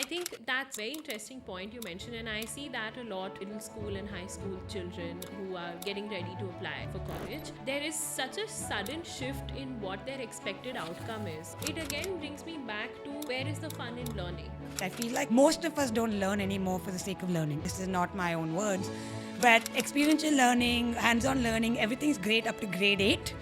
think that's a very interesting point you mentioned, and I see that a lot in school and high school children who are getting ready to apply for college. There is such a sudden shift in what their expected outcome is. It again brings me back to where is the fun in learning? I feel like most of us don't learn anymore for the sake of learning. This is not my own words, but experiential learning, hands-on learning, everything's great up to grade 8.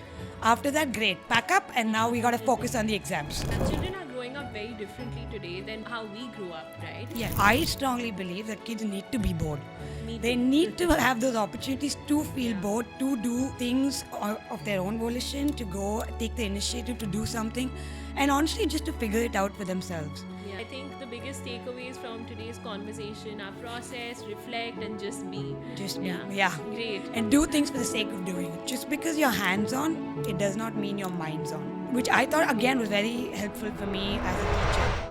After that, great, pack up, and now we got to focus on the exams. And children are growing up very differently today than how we grew up, right? Yeah, I strongly believe that kids need to be bored. Me They too. need to have those opportunities to feel bored, to do things of their own volition, to go take the initiative to do something, and honestly, just to figure it out for themselves. Yeah. I think the biggest takeaways from today's conversation are process, reflect, and just be. Just be, Yeah. yeah. Great. And do things for the sake of doing it. Just because you're hands-on, it does not mean your mind's on. Which I thought, again, was very helpful for me as a teacher.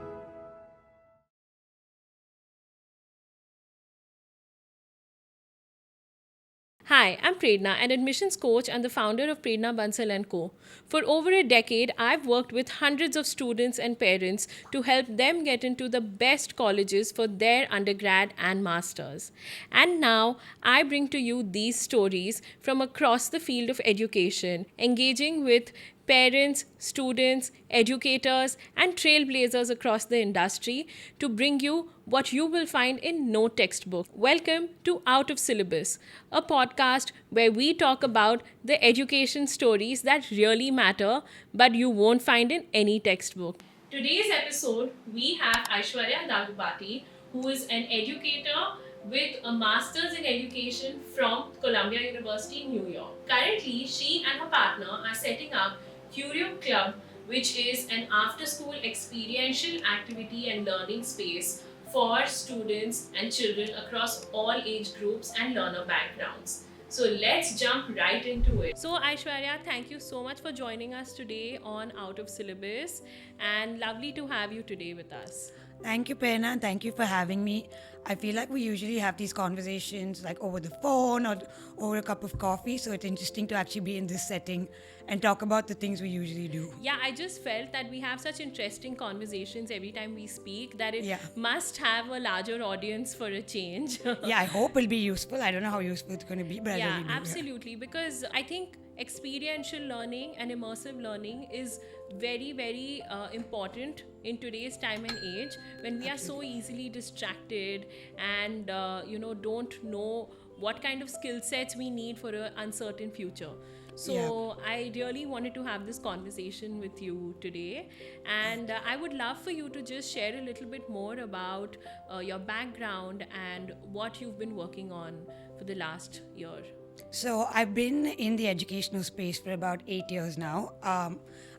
Hi, I'm Prerna, an admissions coach and the founder of Prerna Bansal & Co. For over a decade, I've worked with hundreds of students and parents to help them get into the best colleges for their undergrad and masters. And now, I bring to you these stories from across the field of education, engaging with parents, students, educators, and trailblazers across the industry to bring you what you will find in no textbook. Welcome to Out of Syllabus, a podcast where we talk about the education stories that really matter but you won't find in any textbook. Today's episode, we have Aishwarya Dagupati, who is an educator with a master's in education from Columbia University, New York. Currently, she and her partner are setting up Curio Club, which is an after-school experiential activity and learning space for students and children across all age groups and learner backgrounds. So let's jump right into it. So Aishwarya, thank you so much for joining us today on Out of Syllabus, and lovely to have you today with us. Thank you, Prerna, and thank you for having me. I feel like we usually have these conversations like over the phone or over a cup of coffee, so it's interesting to actually be in this setting and talk about the things we usually do. Yeah, I just felt that we have such interesting conversations every time we speak that it Yeah. must have a larger audience for a change. Yeah, I hope it'll be useful. I don't know how useful it's going to be, but I Yeah, really do. absolutely. Because I think experiential learning and immersive learning is very important in today's time and age when we are so easily distracted and don't know what kind of skill sets we need for an uncertain future. So I really wanted to have this conversation with you today, and I would love for you to just share a little bit more about your background and what you've been working on for the last year. So I've been in the educational space for about 8 years now.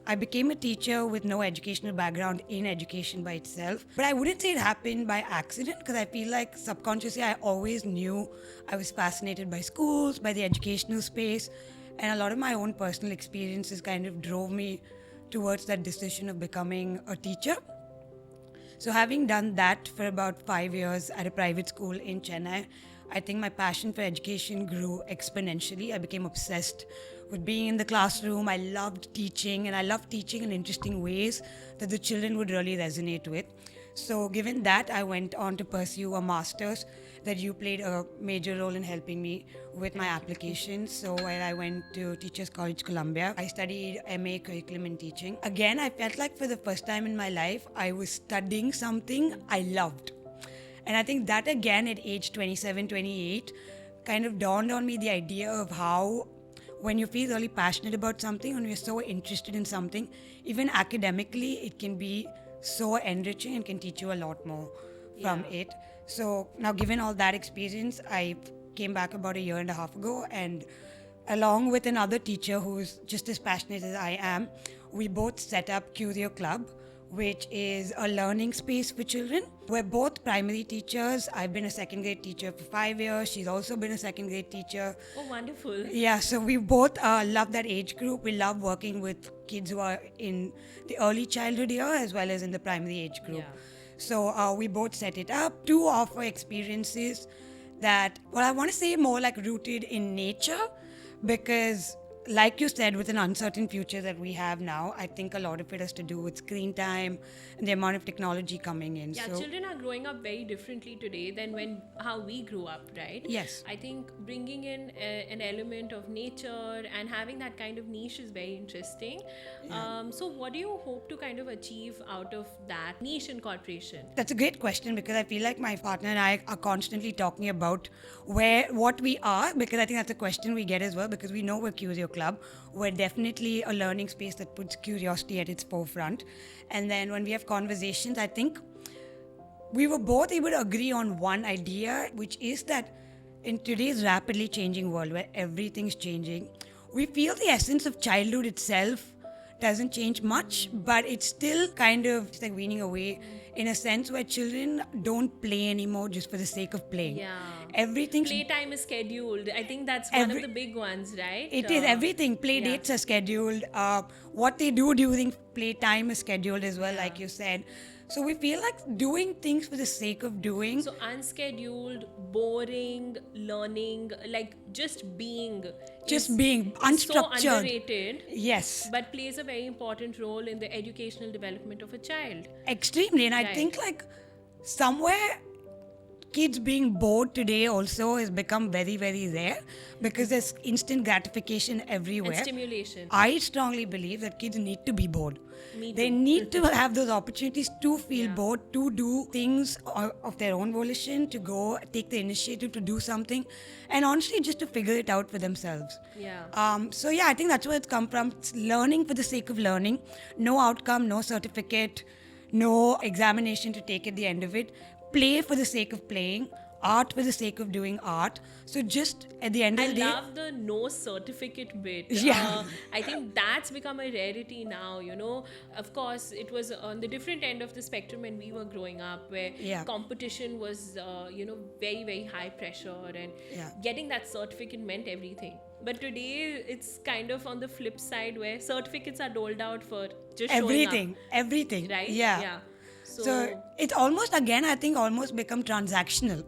I became a teacher with no educational background in education by itself. But I wouldn't say it happened by accident because I feel like subconsciously I always knew I was fascinated by schools, by the educational space. And a lot of my own personal experiences kind of drove me towards that decision of becoming a teacher. So having done that for about 5 years at a private school in Chennai, I think my passion for education grew exponentially. I became obsessed with being in the classroom. I loved teaching, and I loved teaching in interesting ways that the children would really resonate with. So given that, I went on to pursue a master's that you played a major role in helping me with my application. So while I went to Teachers College Columbia, I studied MA Curriculum in Teaching. Again, I felt like for the first time in my life, I was studying something I loved. And I think that again at age 27, 28, kind of dawned on me the idea of how when you feel really passionate about something, when you're so interested in something, even academically, it can be so enriching and can teach you a lot more from it. So now given all that experience, I came back about a year and a half ago, and along with another teacher who's just as passionate as I am, we both set up Curio Club, which is a learning space for children. We're both primary teachers. I've been a second grade teacher for 5 years. She's also been a second grade teacher. Oh, wonderful. Yeah, so we both love that age group. We love working with kids who are in the early childhood year as well as in the primary age group. Yeah. So we both set it up to offer experiences that, well, I want to say more like rooted in nature, because like you said, with an uncertain future that we have now, I think a lot of it has to do with screen time and the amount of technology coming in. Yeah, So, children are growing up very differently today than when how we grew up, right? Yes. I think bringing in an element of nature and having that kind of niche is very interesting. So, what do you hope to kind of achieve out of that niche incorporation? that's a great question, because I feel like my partner and I are constantly talking about what we are, because I think that's a question we get as well, because we know we're Curio Club. We're definitely a learning space that puts curiosity at its forefront. And then when we have conversations, I think we were both able to agree on one idea, which is that in today's rapidly changing world where everything's changing, we feel the essence of childhood itself doesn't change much, but it's still kind of just like weaning away, in a sense where children don't play anymore just for the sake of playing. Yeah. Everything's Playtime is scheduled. I think that's one Every- of the big ones, right? It is everything. Play yeah. dates are scheduled. What they do during playtime is scheduled as well, like you said. So we feel like doing things for the sake of doing. So unscheduled, boring learning, like just being. Just is being so unstructured. underrated. Yes, But plays a very important role in the educational development of a child. extremely. And I Right. think like somewhere kids being bored today also has become very, very rare, because there's instant gratification everywhere. And stimulation. I strongly believe that kids need to be bored. Me They too. need to have those opportunities to feel Yeah. bored, to do things of their own volition, to go take the initiative to do something, and honestly just to figure it out for themselves. Yeah. So yeah, I think that's where it's come from. It's learning for the sake of learning, no outcome, no certificate, no examination to take at the end of it. Play for the sake of playing, art for the sake of doing art. So just at the end of I the day, love the no certificate bit. Yeah. I think that's become a rarity now, you know. Of course, it was on the different end of the spectrum when we were growing up, where Yeah. competition was, very, very high pressure, and Yeah. getting that certificate meant everything. But today, it's kind of on the flip side, where certificates are doled out for just everything, showing up, right? Yeah. So, So it's almost, again, I think almost become transactional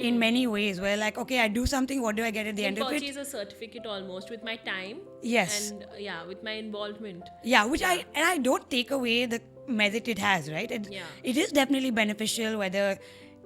in many ways, where like, okay, I do something, what do I get at the end of it? purchase a certificate almost with my time. Yes. And with my involvement. Yeah, which I don't take away the merit it has, right? Yeah. It is definitely beneficial, whether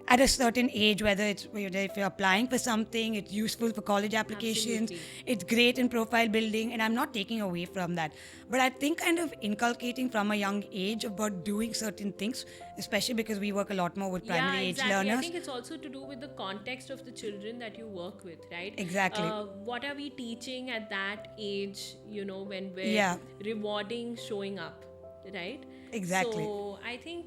at a certain age, whether if you're applying for something, it's useful for college applications. Absolutely. It's great in profile building, and I'm not taking away from that. But I think kind of inculcating from a young age about doing certain things, especially because we work a lot more with primary age exactly. I learners. think it's also to do with the context of the children that you work with, right? Exactly. What are we teaching at that age, when we're Yeah. rewarding showing up, right? Exactly. So I think,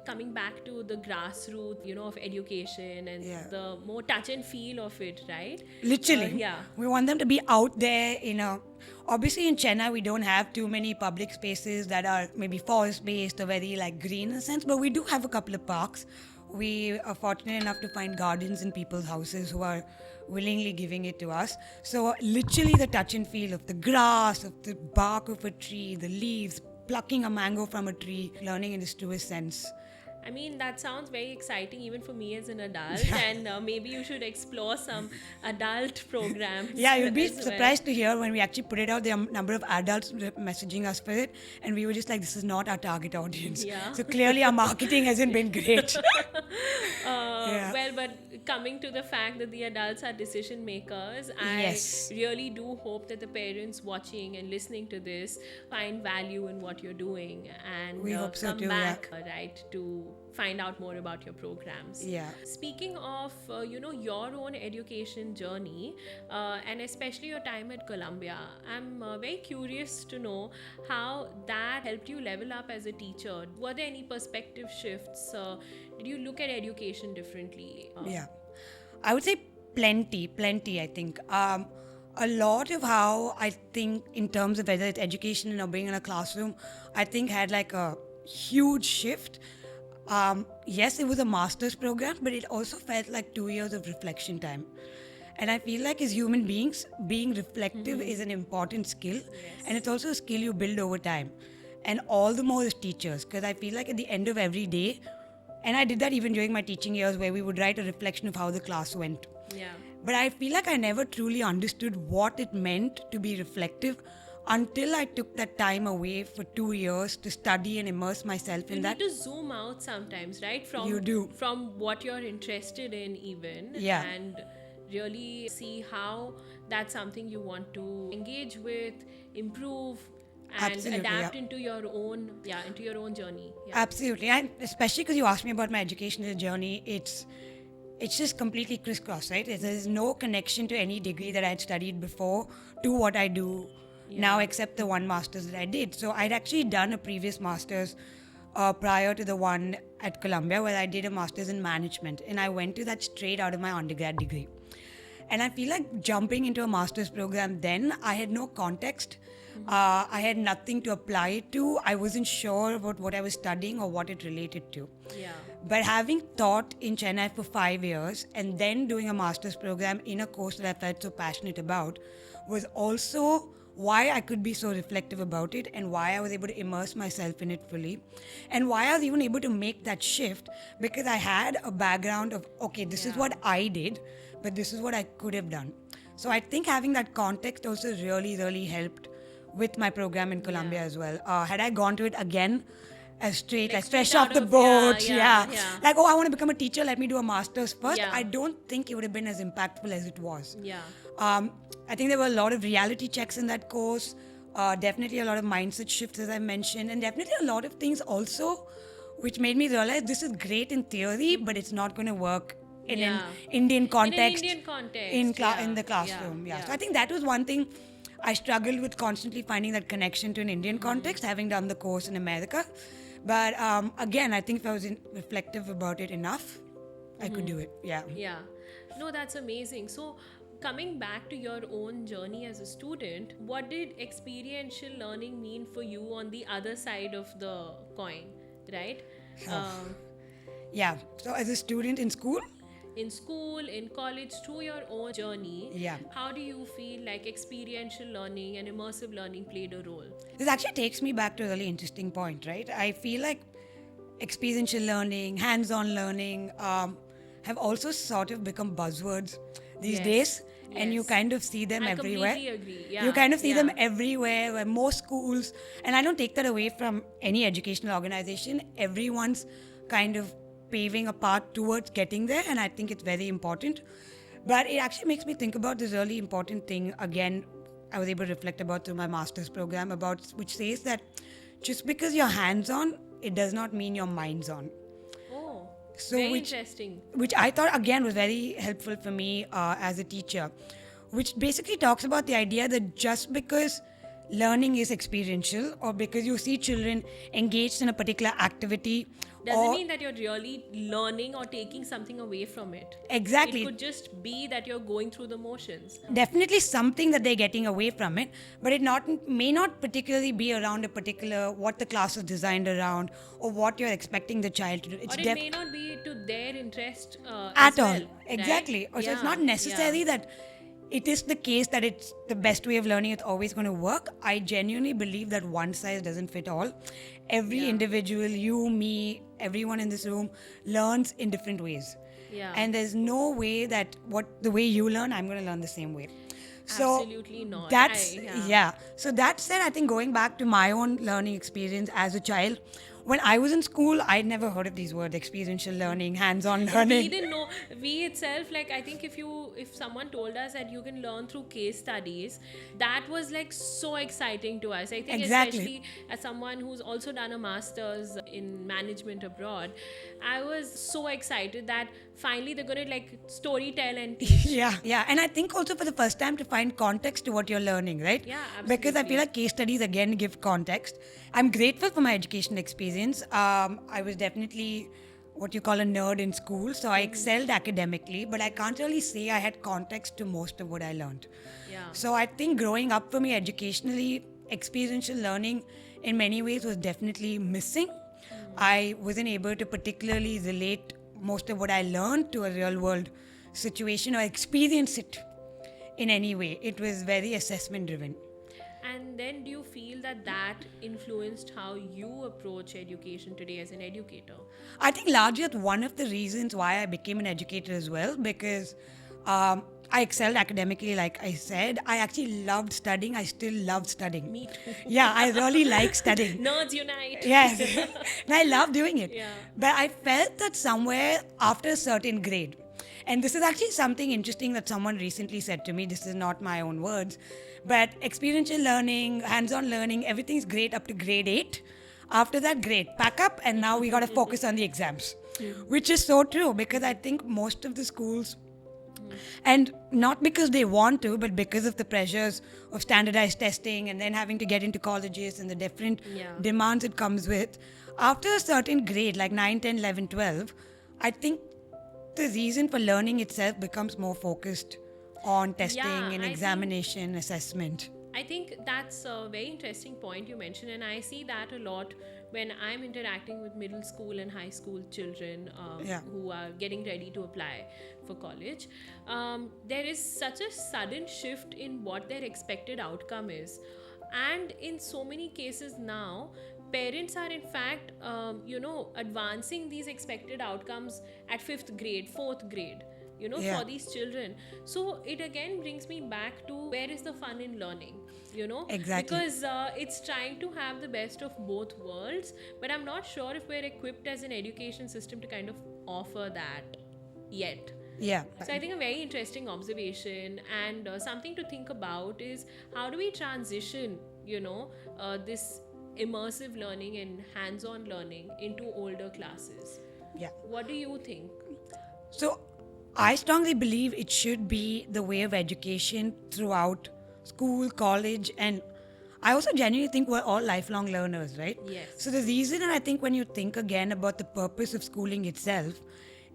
coming back to the grassroots, of education and Yeah. the more touch and feel of it, right? Literally. Yeah. We want them to be out there obviously in Chennai we don't have too many public spaces that are maybe forest based or very like green in a sense, but we do have a couple of parks. We are fortunate enough to find gardens in people's houses who are willingly giving it to us. So literally the touch and feel of the grass, of the bark of a tree, the leaves, plucking a mango from a tree, learning in its truest sense. I mean, that sounds very exciting even for me as an adult, and maybe you should explore some adult programs. Yeah, you'll be as well. surprised to hear when we actually put it out, there are a number of adults messaging us for it, and we were just like, this is not our target audience. Yeah. So clearly our marketing hasn't been great. Yeah. Well, but coming to the fact that the adults are decision makers, I Yes. really do hope that the parents watching and listening to this find value in what you're doing, and We hope so come too, yeah. back, right, to find out more about your programs. Yeah. Speaking of, your own education journey, and especially your time at Columbia, I'm very curious to know how that helped you level up as a teacher. Were there any perspective shifts? Did you look at education differently? Yeah. I would say plenty, I think. A lot of how I think in terms of whether it's education or being in a classroom, I think had like a huge shift. Yes, it was a master's program, but it also felt like 2 years of reflection time. And I feel like as human beings, being reflective is an important skill. And it's also a skill you build over time. And all the more as teachers, because I feel like at the end of every day, and I did that even during my teaching years where we would write a reflection of how the class went. Yeah. But I feel like I never truly understood what it meant to be reflective until I took that time away for 2 years to study and immerse myself You in need that. to zoom out sometimes, right? You do. From what you're interested in, even, Yeah. and really see how that's something you want to engage with, improve, and Absolutely, adapt yeah. into your own, into your own journey. Yeah. Absolutely, and especially because you asked me about my educational journey, it's just completely crisscross, right? There's no connection to any degree that I'd studied before to what I do now, except the one master's that I did. So I'd actually done a previous master's prior to the one at Columbia, where I did a master's in management, and I went to that straight out of my undergrad degree. And I feel like jumping into a master's program then, I had no context. I had nothing to apply it to. I wasn't sure about what I was studying or what it related to. Yeah. But having taught in Chennai for 5 years and then doing a master's program in a course that I felt so passionate about was also why I could be so reflective about it and why I was able to immerse myself in it fully and why I was even able to make that shift because I had a background of, okay, this is what I did, but this is what I could have done. So I think having that context also really, really helped with my program in Columbia as well. Had I gone to it again, as straight, like fresh straight off out the of- boat, yeah. like, oh, I want to become a teacher, let me do a master's first. Yeah. I don't think it would have been as impactful as it was. Yeah. I think there were a lot of reality checks in that course, definitely a lot of mindset shifts, as I mentioned, and definitely a lot of things also which made me realize this is great in theory, but it's not going to work in an Indian context. In an Indian context. In the classroom. Yeah. So I think that was one thing I struggled with, constantly finding that connection to an Indian context, having done the course in America. But again, I think if I was reflective about it enough, I could do it. Yeah. Yeah. No, that's amazing. So, coming back to your own journey as a student, what did experiential learning mean for you on the other side of the coin, right? Yeah. So as a student in school, In school, in college, through your own journey, Yeah. how do you feel like experiential learning and immersive learning played a role? this actually takes me back to a really interesting point, right? I feel like experiential learning, hands-on learning have also sort of become buzzwords these Yes. days. And you Yes. kind of see them I everywhere. completely agree. Yeah. You kind of see them Yeah. everywhere, where most schools, and I don't take that away from any educational organization, everyone's kind of paving a path towards getting there, and I think it's very important. But it actually makes me think about this really important thing again. I was able to reflect about through my master's program, about which says that just because you're hands-on, it does not mean your mind's on. Oh, So very which- interesting. Which I thought again was very helpful for me as a teacher, which basically talks about the idea that just because learning is experiential or because you see children engaged in a particular activity Doesn't or mean that you're really learning or taking something away from it. exactly It could just be that you're going through the motions. definitely something that they're getting away from it, but it may not particularly be around a particular what the class is designed around or what you're expecting the child to do. It's Or it may not be to their interest at as all. well, Exactly. right? So it's Yeah, not necessary yeah. that it is the case that it's the best way of learning, it's always going to work. I genuinely believe that one size doesn't fit all. Every individual, you, me, everyone in this room learns in different ways. Yeah. And there's no way that the way you learn, I'm going to learn the same way. So Absolutely not. That's yeah. yeah. So that said, I think going back to my own learning experience as a child, when I was in school, I'd never heard of these words: experiential learning, hands-on We learning. didn't know. We itself, like, I think if someone told us that you can learn through case studies, that was like so exciting to us. I think Exactly. especially as someone who's also done a master's in management abroad, I was so excited that finally they're gonna like story tell and teach. Yeah. And I think also for the first time to find context to what you're learning, right? Yeah, Because I absolutely. feel like case studies again give context. I'm grateful for my education experience. I was definitely what you call a nerd in school, so I excelled academically, but I can't really say I had context to most of what I learned. Yeah. So I think growing up for me educationally, experiential learning in many ways was definitely missing. I wasn't able to particularly relate most of what I learned to a real world situation or experience it in any way. It was very assessment driven. And then do you feel that influenced how you approach education today as an educator? I think largely that's one of the reasons why I became an educator as well, because I excelled academically, like I said. I actually loved studying. I still love studying. Me too. Yeah, I really like studying. Nerds unite. Yes, and I love doing it. Yeah. But I felt that somewhere after a certain grade, and this is actually something interesting that someone recently said to me. This is not my own words, but experiential learning, hands-on learning, everything's great up to grade 8. After that, great, pack up, and now we got to focus on the exams, which is so true because I think most of the schools, and not because they want to, but because of the pressures of standardized testing and then having to get into colleges and the different Yeah. demands it comes with. After a certain grade, like 9, 10, 11, 12, I think the reason for learning itself becomes more focused on testing Yeah, I and think- examination, assessment. I think that's a very interesting point you mentioned, and I see that a lot when I'm interacting with middle school and high school children Yeah. who are getting ready to apply for college. There is such a sudden shift in what their expected outcome is, and in so many cases now, parents are in fact, advancing these expected outcomes at 5th grade, 4th grade. Yeah. For these children. So it again brings me back to where is the fun in learning, Exactly. Because it's trying to have the best of both worlds, but I'm not sure if we're equipped as an education system to kind of offer that yet. Yeah. So I think a very interesting observation and something to think about is how do we transition, this immersive learning and hands-on learning into older classes? Yeah. What do you think? So I strongly believe it should be the way of education throughout school, college, and I also genuinely think we're all lifelong learners, right? Yes. So the reason, and I think when you think again about the purpose of schooling itself,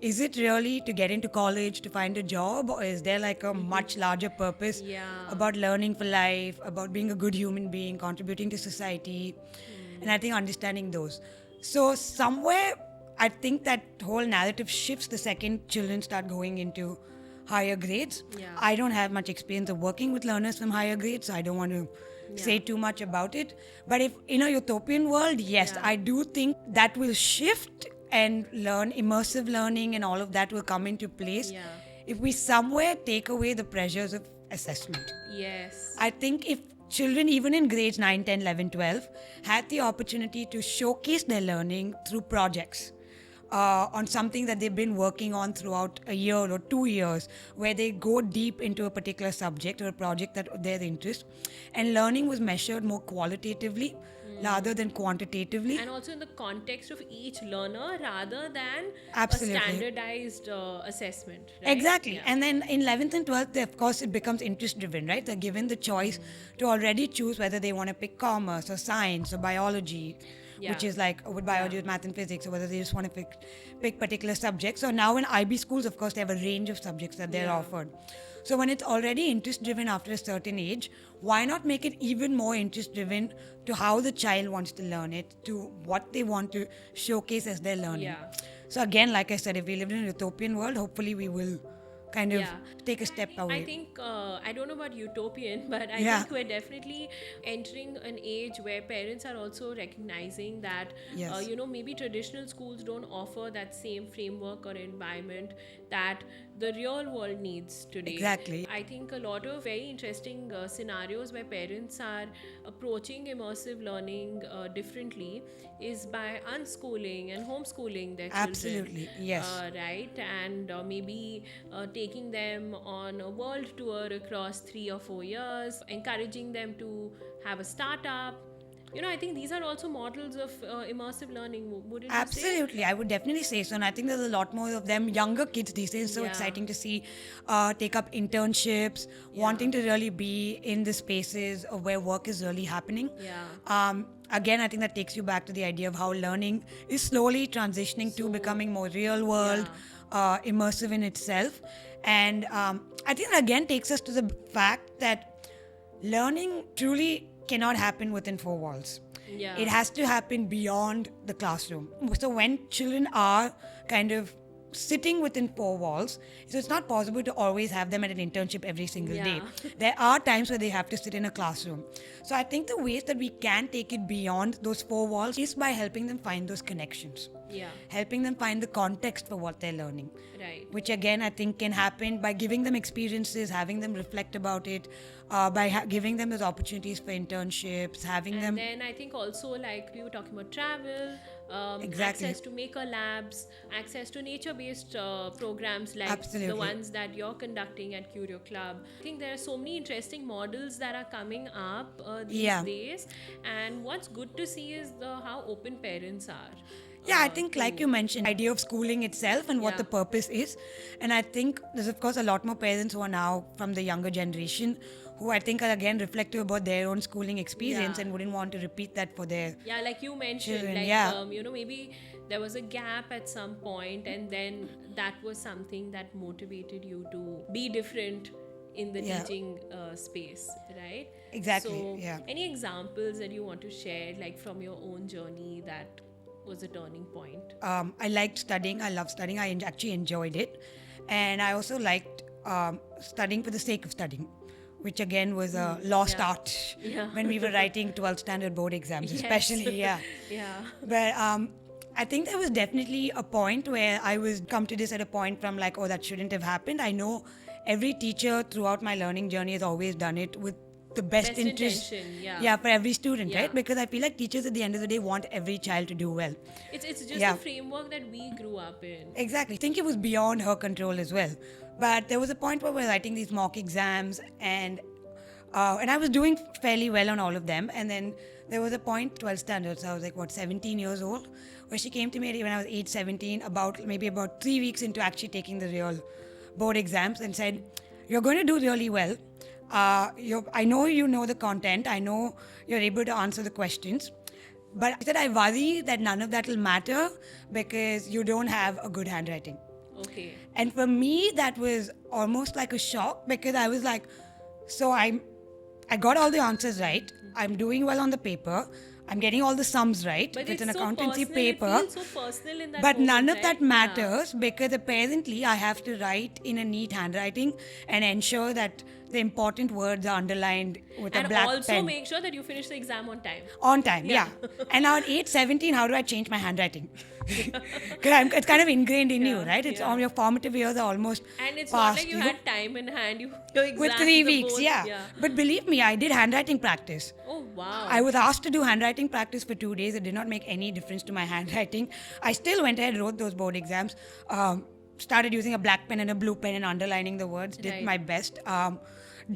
is it really to get into college to find a job, or is there like a much larger purpose Yeah. about learning for life, about being a good human being, contributing to society, and I think understanding those. So somewhere, I think that whole narrative shifts the second children start going into higher grades. Yeah. I don't have much experience of working with learners from higher grades, so I don't want to say too much about it. But if in a utopian world, yes, Yeah. I do think that will shift and immersive learning and all of that will come into place Yeah. if we somewhere take away the pressures of assessment. Yes. I think if children, even in grades 9, 10, 11, 12, had the opportunity to showcase their learning through projects on something that they've been working on throughout a year or 2 years, where they go deep into a particular subject or a project that their interest, and learning was measured more qualitatively rather than quantitatively. And also in the context of each learner rather than Absolutely. a standardized assessment. Right? Exactly. Yeah. And then in 11th and 12th, of course, it becomes interest driven, right? They're given the choice to already choose whether they want to pick commerce or science or biology, which Yeah. is like with biology, with math and physics, or whether they just want to pick particular subjects. So now in IB schools, of course, they have a range of subjects that they're Yeah. offered. So when it's already interest driven after a certain age, why not make it even more interest driven to how the child wants to learn it, to what they want to showcase as their learning. Yeah. So again, like I said, if we lived in a utopian world, hopefully we will kind of Yeah. take a step away. I think, I don't know about utopian, but I Yeah. think we're definitely entering an age where parents are also recognizing that, Yes. maybe traditional schools don't offer that same framework or environment that the real world needs today. Exactly. I think a lot of very interesting scenarios where parents are approaching immersive learning differently is by unschooling and homeschooling their children. Absolutely, yes. Right, and maybe taking them on a world tour across 3 or 4 years, encouraging them to have a startup. I think these are also models of immersive learning, wouldn't you say? Absolutely, I would definitely say so. And I think there's a lot more of them, younger kids these days. It's so Yeah. exciting to see take up internships, wanting to really be in the spaces of where work is really happening. Yeah. Again, I think that takes you back to the idea of how learning is slowly transitioning to becoming more real world, immersive in itself. And I think that again takes us to the fact that learning truly cannot happen within 4 walls. Yeah. It has to happen beyond the classroom. So when children are kind of sitting within four walls. So it's not possible to always have them at an internship every single day. Yeah. There are times where they have to sit in a classroom. So I think the ways that we can take it beyond those four walls is by helping them find those connections. Yeah. Helping them find the context for what they're learning. Right. Which again I think can happen by giving them experiences, having them reflect about it, by giving them those opportunities for internships, having And them. then I think also, like we were talking about travel, Exactly. access to maker labs, access to nature-based programs like Absolutely. the ones that you're conducting at Curio Club. I think there are so many interesting models that are coming up these Yeah. days, and what's good to see is how open parents are. Yeah, I think, like you mentioned, idea of schooling itself and what Yeah. the purpose is. And I think there's, of course, a lot more parents who are now from the younger generation who I think are again reflective about their own schooling experience Yeah. and wouldn't want to repeat that for their. Yeah, like you mentioned, Children, like yeah. maybe there was a gap at some point, and then that was something that motivated you to be different in the Yeah. teaching space, right? Exactly, So, yeah. any examples that you want to share, like from your own journey, that was a turning point? I liked studying. I love studying. I actually enjoyed it. And I also liked studying for the sake of studying, which again was a lost yeah. art Yeah. when we were writing 12th standard board exams, Yes. especially. Yeah. Yeah. But I think there was definitely a point where I was come to this at a point from like, oh, that shouldn't have happened. I know every teacher throughout my learning journey has always done it with the best interest. intention, yeah. Yeah, for every student, Yeah. right? Because I feel like teachers at the end of the day want every child to do well. It's just Yeah. the framework that we grew up in. Exactly. I think it was beyond her control as well. But there was a point where we were writing these mock exams, and I was doing fairly well on all of them. And then there was a point, 12 standards, I was like, 17 years old, where she came to me when I was 8, 17, maybe about 3 weeks into actually taking the real board exams, and said, "You're going to do really well. I know you know the content. I know you're able to answer the questions. But I said, I worry that none of that will matter because you don't have a good handwriting." Okay. And for me, that was almost like a shock because I was like, so I got all the answers right. I'm doing well on the paper. I'm getting all the sums right. But It's it's an so accountancy personal. paper. It feels so personal in that But none moment, of that right? Yeah. matters because apparently I have to write in a neat handwriting and ensure that the important words are underlined with a And black also pen. make sure that you finish the exam on time. On time, Yeah. yeah. And now at 8, 17, how do I change my handwriting? Because it's kind of ingrained in you, Yeah, right? It's yeah. all your formative years are almost And it's past not like you you. had time in hand. Your exam With 3 is a weeks, both- yeah. But believe me, I did handwriting practice. Oh wow. I was asked to do handwriting practice for 2 days. It did not make any difference to my handwriting. I still went ahead, wrote those board exams, started using a black pen and a blue pen and underlining the words, did Right. my best.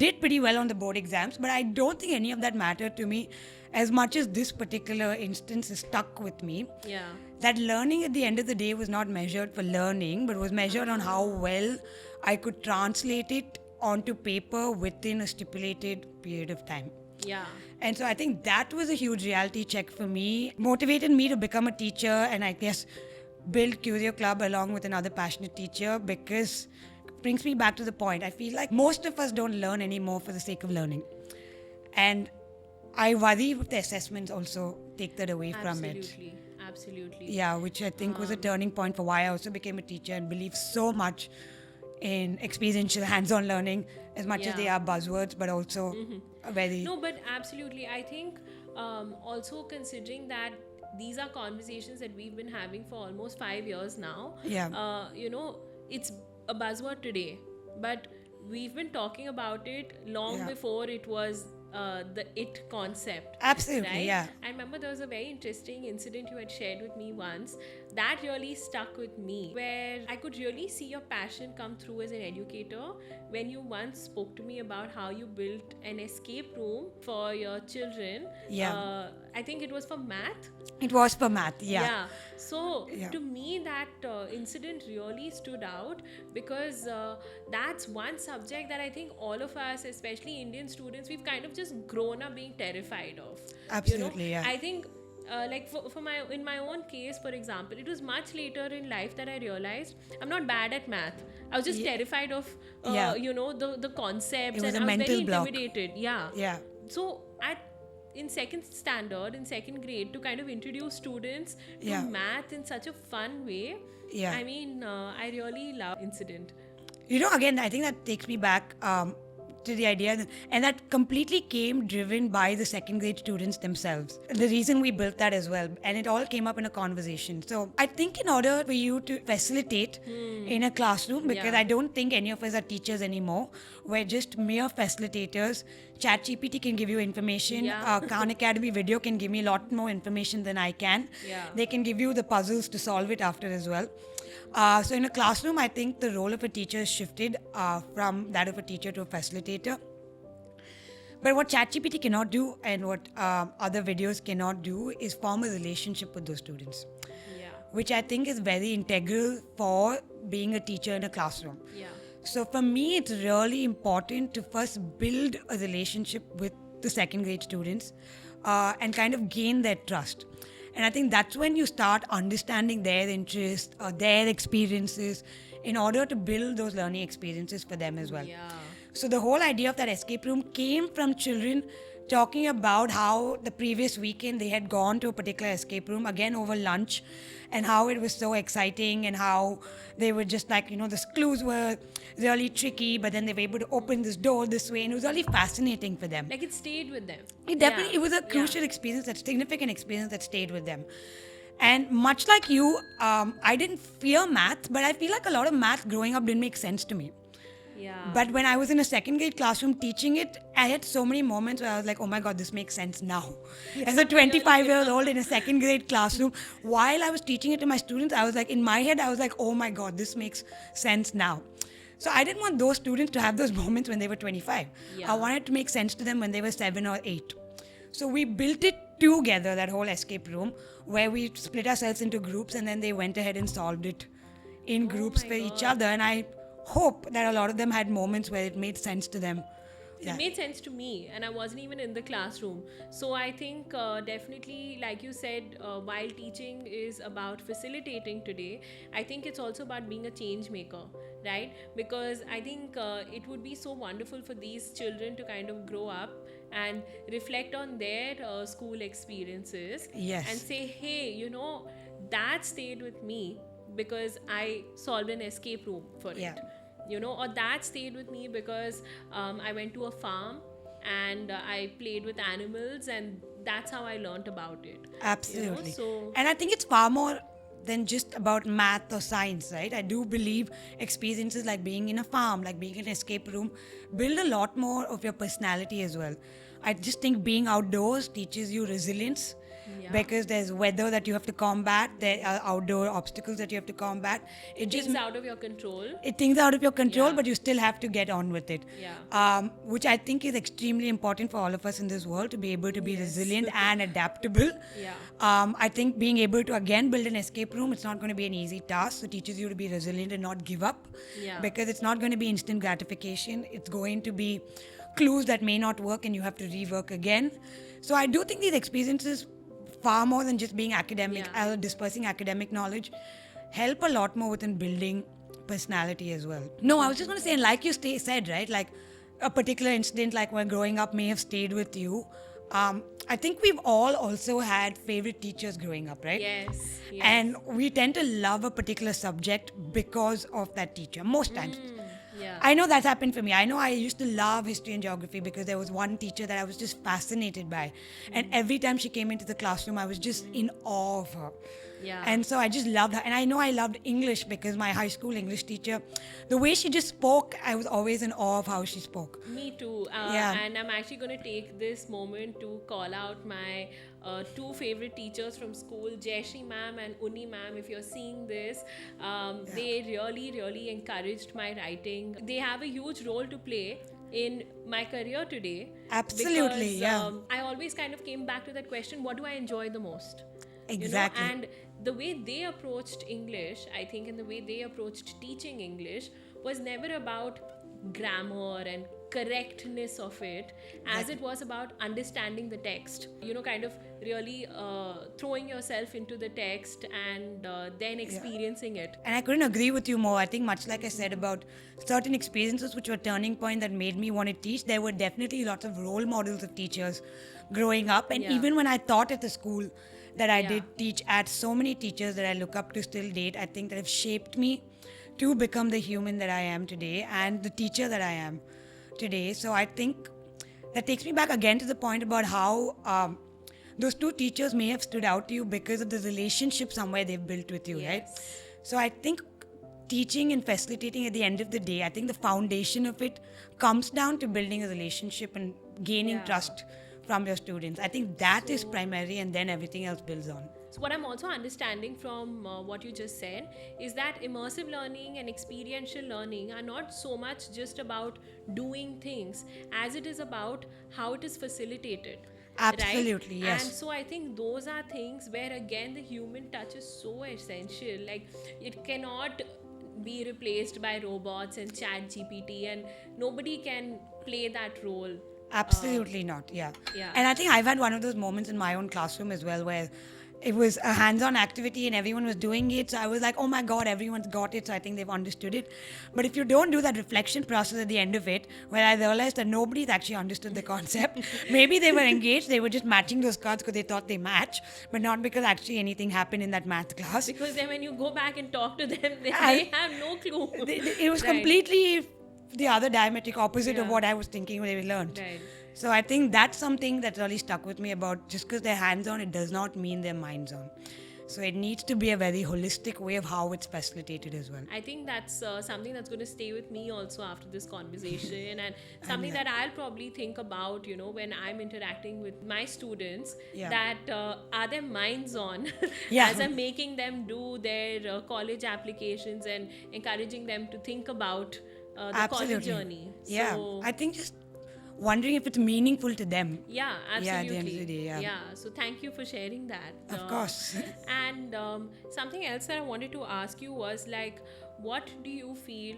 Did pretty well on the board exams, but I don't think any of that mattered to me as much as this particular instance is stuck with me. Yeah. That learning at the end of the day was not measured for learning, but was measured on how well I could translate it onto paper within a stipulated period of time. Yeah. And so I think that was a huge reality check for me, motivated me to become a teacher, and I guess build Curio Club along with another passionate teacher, because it brings me back to the point. I feel like most of us don't learn anymore for the sake of learning. And I worry if the assessments also take that away from it. Absolutely. Absolutely. Yeah, which I think was a turning point for why I also became a teacher and believe so much in experiential hands-on learning, as much as Yeah. they are buzzwords, but also a very... No, but absolutely. I think also considering that these are conversations that we've been having for almost 5 years now. Yeah. It's a buzzword today, but we've been talking about it long Yeah. before it was the it concept. Absolutely, Right? yeah. I remember there was a very interesting incident you had shared with me once that really stuck with me, where I could really see your passion come through as an educator when you once spoke to me about how you built an escape room for your children. Yeah. I think it was for math. It was for math, yeah. So Yeah. to me, that incident really stood out because that's one subject that I think all of us, especially Indian students, we've kind of just grown up being terrified of. Absolutely, yeah. I think. Like in my own case, for example, it was much later in life that I realized I'm not bad at math. I was just terrified of Yeah. the concepts, It was and a I was mental very block. intimidated. Yeah. Yeah. So at in second standard, in second grade, to kind of introduce students to Yeah. math in such a fun way. Yeah. I mean, I really love incident. You know, again, I think that takes me back to the idea, and that completely came driven by the second grade students themselves. The reason we built that as well, and it all came up in a conversation. So I think in order for you to facilitate in a classroom, because Yeah. I don't think any of us are teachers anymore, we're just mere facilitators. ChatGPT can give you information. Yeah. Khan Academy video can give me a lot more information than I can. Yeah. They can give you the puzzles to solve it after as well. So in a classroom, I think the role of a teacher has shifted from that of a teacher to a facilitator. But what ChatGPT cannot do and what other videos cannot do is form a relationship with those students, Yeah. which I think is very integral for being a teacher in a classroom. Yeah. So for me, it's really important to first build a relationship with the second grade students and kind of gain their trust. And I think that's when you start understanding their interests, their experiences, in order to build those learning experiences for them as well. Yeah. So the whole idea of that escape room came from children talking about how the previous weekend they had gone to a particular escape room again over lunch, and how it was so exciting, and how they were just like, you know, the clues were really tricky, but then they were able to open this door this way, and it was really fascinating for them. Like it stayed with them. It definitely, Yeah. it was a crucial experience, that significant experience that stayed with them. And much like you, I didn't fear math, but I feel like a lot of math growing up didn't make sense to me. Yeah. But when I was in a second grade classroom teaching it, I had so many moments where I was like, oh my God, this makes sense now. As a 25-year-old in a second grade classroom, while I was teaching it to my students, I was like, in my head, I was like, oh my God, this makes sense now. So I didn't want those students to have those moments when they were 25. Yeah. I wanted to make sense to them when they were 7 or 8. So we built it together, that whole escape room, where we split ourselves into groups, and then they went ahead and solved it in groups my for each God. other. And I hope that a lot of them had moments where it made sense to them. It made sense to me, and I wasn't even in the classroom. So I think definitely, like you said, while teaching is about facilitating today, I think it's also about being a change maker, right? Because I think it would be so wonderful for these children to kind of grow up and reflect on their school experiences. Yes. And say, hey, you know, that stayed with me because I solved an escape room for Yeah. it. You know, or that stayed with me because I went to a farm and I played with animals, and that's how I learned about it. Absolutely. So And I think it's far more than just about math or science, right? I do believe experiences like being in a farm, like being in an escape room, build a lot more of your personality as well. I just think being outdoors teaches you resilience. Yeah. Because there's weather that you have to combat, there are outdoor obstacles that you have to combat. It just things out of your control. things out of your control, Yeah. but you still have to get on with it. Yeah. Which I think is extremely important for all of us in this world, to be able to be resilient and adaptable. Yeah. I think being able to again build an escape room, it's not going to be an easy task. So it teaches you to be resilient and not give up. Yeah. Because it's not going to be instant gratification. It's going to be clues that may not work and you have to rework again. So I do think these experiences, far more than just being academic, Yeah. dispersing academic knowledge, help a lot more within building personality as well. No, I was just going to say, and like you said, right, like a particular incident like when growing up may have stayed with you. I think we've all also had favorite teachers growing up, right? Yes. Yes. And we tend to love a particular subject because of that teacher, most times. Yeah. I know that's happened for me. I know I used to love history and geography because there was one teacher that I was just fascinated by. And every time she came into the classroom, I was just in awe of her. Yeah. And so I just loved her. And I know I loved English because my high school English teacher, the way she just spoke, I was always in awe of how she spoke. Me too. Yeah. And I'm actually going to take this moment to call out my two favorite teachers from school, Jayashree ma'am and Unni ma'am. If you're seeing this, they really, really encouraged my writing. They have a huge role to play in my career today. Absolutely, because, yeah. I always kind of came back to that question, what do I enjoy the most? Exactly. You know, and the way they approached English, I think, and the way they approached teaching English was never about grammar and correctness of it as it was about understanding the text, kind of really throwing yourself into the text and then experiencing it. And I couldn't agree with you more. I think much like I said about certain experiences which were turning point that made me want to teach, there were definitely lots of role models of teachers growing up. And Yeah. even when I taught at the school that I Yeah. did teach at, so many teachers that I look up to still date, I think that have shaped me to become the human that I am today and the teacher that I am today. So I think that takes me back again to the point about how those two teachers may have stood out to you because of the relationship somewhere they've built with you, right? Yes. So I think teaching and facilitating at the end of the day, I think the foundation of it comes down to building a relationship and gaining Yeah. trust from your students. I think that is primary, and then everything else builds on. So, what I'm also understanding from what you just said is that immersive learning and experiential learning are not so much just about doing things as it is about how it is facilitated. Absolutely, right? yes. And so I think those are things where again the human touch is so essential. Like it cannot be replaced by robots and chat GPT, and nobody can play that role. Absolutely not. Yeah. yeah. And I think I've had one of those moments in my own classroom as well where it was a hands-on activity and everyone was doing it. So I was like, oh my God, everyone's got it. So I think they've understood it. But if you don't do that reflection process at the end of it, where I realized that nobody's actually understood the concept. Maybe they were engaged. They were just matching those cards because they thought they match, but not because actually anything happened in that math class. Because then when you go back and talk to them, they have no clue. It was Right. completely the other diametric opposite of Yeah. what I was thinking when they learned. Right. So I think that's something that really stuck with me about just because they're hands-on, it does not mean their minds on. So it needs to be a very holistic way of how it's facilitated as well. I think that's something that's going to stay with me also after this conversation, and something that I'll probably think about, when I'm interacting with my students, Yeah. that are their minds on Yeah. as I'm making them do their college applications and encouraging them to think about the college Absolutely. journey. Yeah. So, I think just wondering if it's meaningful to them. yeah, absolutely. Yeah, at the end of the day, yeah. So thank you for sharing that. Of course. And something else that I wanted to ask you was like, what do you feel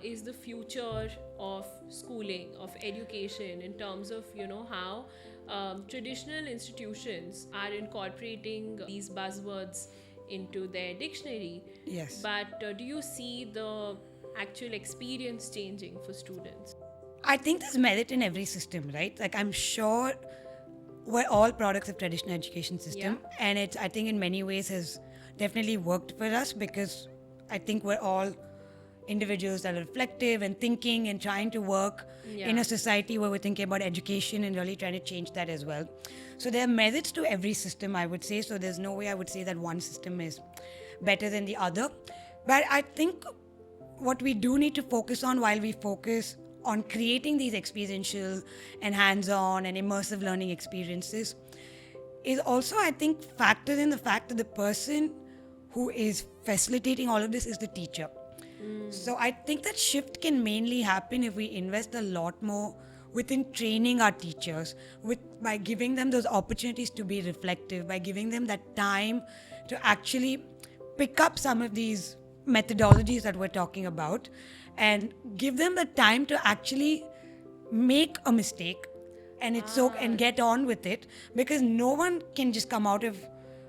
is the future of schooling, of education, in terms of how traditional institutions are incorporating these buzzwords into their dictionary? Yes. But do you see the actual experience changing for students? I think there's merit in every system, right? Like I'm sure we're all products of traditional education system, and it I think in many ways has definitely worked for us because I think we're all individuals that are reflective and thinking and trying to work in Yeah. a society where we're thinking about education and really trying to change that as well. So there are merits to every system, I would say. So there's no way I would say that one system is better than the other. But I think what we do need to focus on while we focus on creating these experiential and hands-on and immersive learning experiences is also, I think, factor in the fact that the person who is facilitating all of this is the teacher. So I think that shift can mainly happen if we invest a lot more within training our teachers, by giving them those opportunities to be reflective, by giving them that time to actually pick up some of these methodologies that we're talking about and give them the time to actually make a mistake and get on with it, because no one can just come out of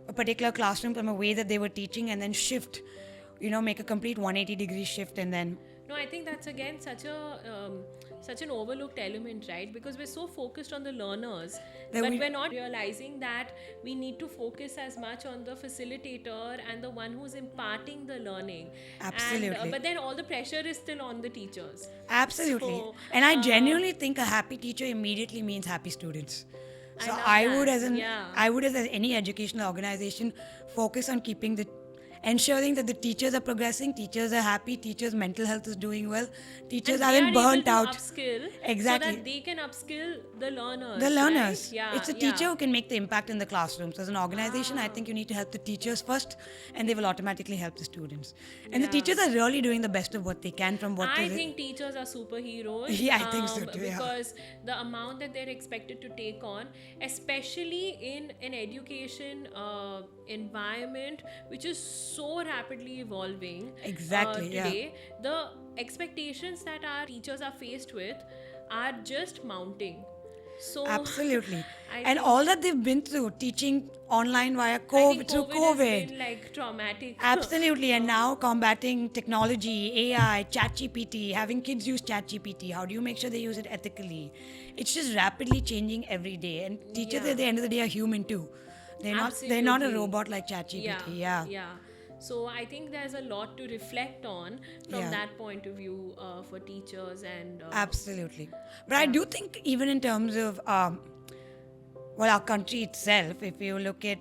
a particular classroom from a way that they were teaching and then shift, make a complete 180-degree shift and then No, I think that's again such an overlooked element, right? Because we're so focused on the learners, That but we- we're not realizing that we need to focus as much on the facilitator and the one who's imparting the learning. Absolutely. And, but then all the pressure is still on the teachers. Absolutely. So, And I genuinely think a happy teacher immediately means happy students. I So love I that. would, Yeah. as any educational organization, focus on ensuring that the teachers are progressing, teachers are happy, teachers' mental health is doing well, teachers And they aren't are burnt able out. to upskill Exactly. so that they can upskill the learners. The learners. Right? Yeah, It's the teacher who can make the impact in the classroom. So as an organization, I think you need to help the teachers first, and they will automatically help the students. And the Yeah. teachers are really doing the best of what they can from what I they think teachers are superheroes. Yeah, I think so too, yeah. Because the amount that they're expected to take on, especially in an education environment which is so rapidly evolving Exactly, yeah. today, the expectations that our teachers are faced with are just mounting. So Absolutely. I And think all that they've been through, teaching online via I think through COVID has COVID. been like traumatic. Absolutely. And now combating technology, AI, ChatGPT, having kids use ChatGPT. How do you make sure they use it ethically? It's just rapidly changing every day. And teachers Yeah. at the end of the day are human too. They're not a Absolutely. robot like ChatGPT. Yeah. Yeah. So I think there's a lot to reflect on from Yeah. that point of view for teachers and Absolutely. But I yeah. do think even in terms of well, our country itself, if you look at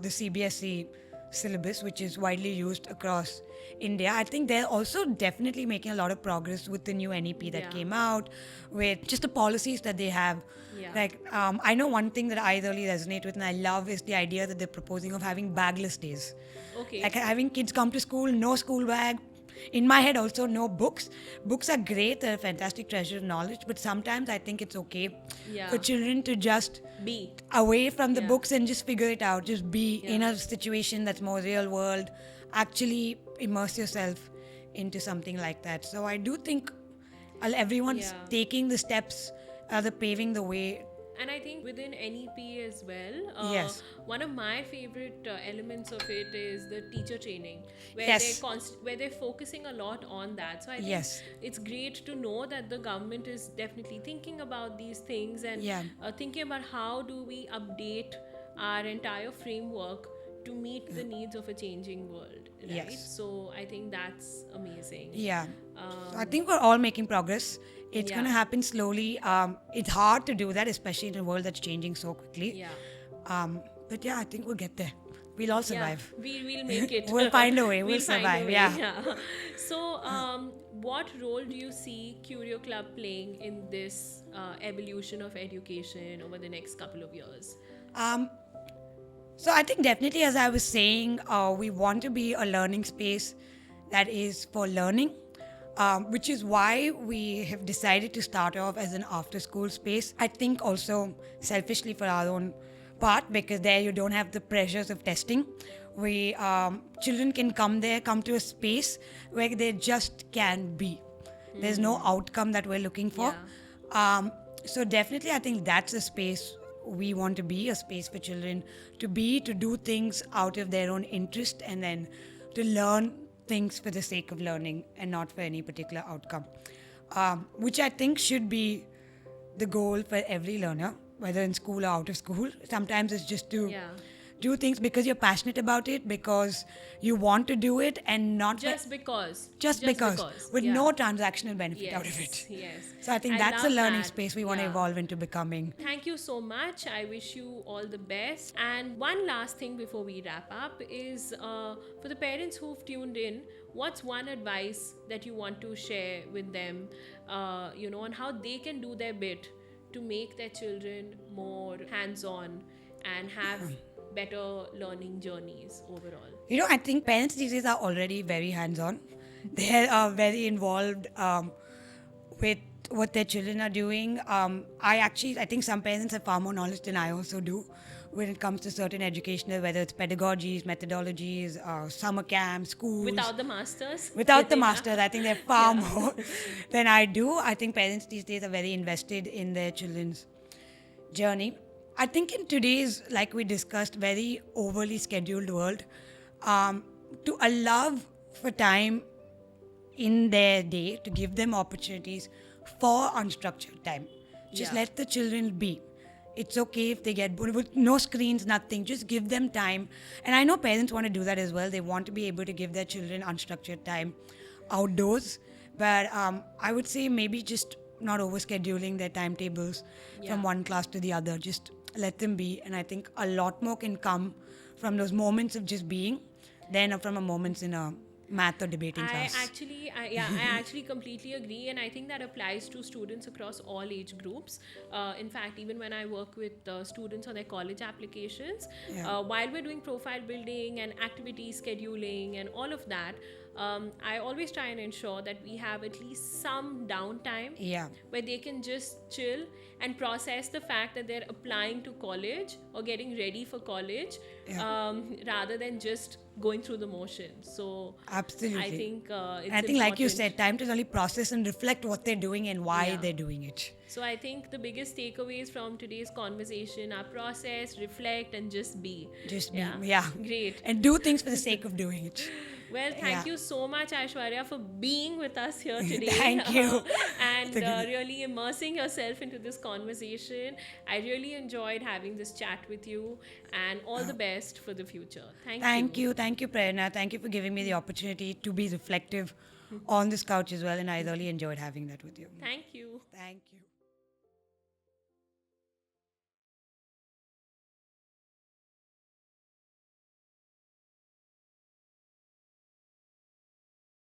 the CBSE syllabus, which is widely used across India, I think they're also definitely making a lot of progress with the new NEP that Yeah. came out, with just the policies that they have. Yeah. Like, I know one thing that I really resonate with and I love is the idea that they're proposing of having bagless days. Okay. Like having kids come to school, no school bag. In my head, also, no books. Books are great, they're a fantastic treasure of knowledge, but sometimes I think it's okay Yeah. for children to just B. away from the Yeah. books and just figure it out. Just be in Yeah. a situation that's more real world. Actually immerse yourself into something like that. So I do think everyone's Yeah. taking the steps, they're paving the way. And I think within NEP as well, Yes. one of my favorite elements of it is the teacher training, where Yes. where they're focusing a lot on that. So I think Yes. it's great to know that the government is definitely thinking about these things and Yeah. thinking about how do we update our entire framework to meet the needs of a changing world, right? Yes. So I think that's amazing. Yeah. So I think we're all making progress. It's Yeah. going to happen slowly. It's hard to do that, especially in a world that's changing so quickly. Yeah. But yeah, I think we'll get there. We'll all survive. Yeah, we'll make it. We'll find a way. We'll find a survive. way, Yeah. So, what role do you see Curio Club playing in this evolution of education over the next couple of years? So I think definitely, as I was saying, we want to be a learning space that is for learning, which is why we have decided to start off as an after-school space. I think also selfishly for our own part, because there you don't have the pressures of testing. We children can come there, come to a space where they just can be. There's no outcome that we're looking for. So definitely, I think that's a space we want to be, a space for children to be, to do things out of their own interest, and then to learn things for the sake of learning and not for any particular outcome, which I think should be the goal for every learner, whether in school or out of school. Sometimes it's just to Yeah. do things because you're passionate about it, because you want to do it, and not Just because. just because, with yeah. no transactional benefit out of Yes, it. yes. So I think I that's a love learning that. space we want to Yeah. evolve into becoming. Thank you so much. I wish you all the best. And one last thing before we wrap up is for the parents who've tuned in, what's one advice that you want to share with them, on how they can do their bit to make their children more hands-on and have better learning journeys overall? I think parents these days are already very hands-on. They are very involved with what their children are doing. I think some parents have far more knowledge than I also do when it comes to certain educational, whether it's pedagogies, methodologies, summer camps, schools. Without the masters? Without the Yeah. masters, I think they're far more than I do. I think parents these days are very invested in their children's journey. I think in today's, like we discussed, very overly scheduled world, to allow for time in their day, to give them opportunities for unstructured time. Just Yeah. let the children be. It's okay if they get bored with no screens, nothing. Just give them time. And I know parents want to do that as well. They want to be able to give their children unstructured time outdoors. But I would say maybe just not overscheduling their timetables from one class to the other. Just let them be. And I think a lot more can come from those moments of just being than from a moments in a math or debating class. I actually completely agree, and I think that applies to students across all age groups. In fact, even when I work with students on their college applications, while we're doing profile building and activity scheduling and all of that, I always try and ensure that we have at least some downtime Yeah. where they can just chill and process the fact that they're applying to college or getting ready for college, rather than just going through the motions. So Absolutely. I think it's And I think, like you important. said, time to really process and reflect what they're doing and why Yeah. they're doing it. So I think the biggest takeaways from today's conversation are process, reflect, and just be. Just be, Yeah. yeah. Great. And do things for the sake of doing it. Well, thank Yeah. you so much, Aishwarya, for being with us here today. Thank you. And Thank you. really immersing yourself into this conversation. I really enjoyed having this chat with you, and all the best for the future. Thank you. Thank you, Prerna. Thank you for giving me the opportunity to be reflective on this couch as well. And I really enjoyed having that with you. Thank you. Thank you.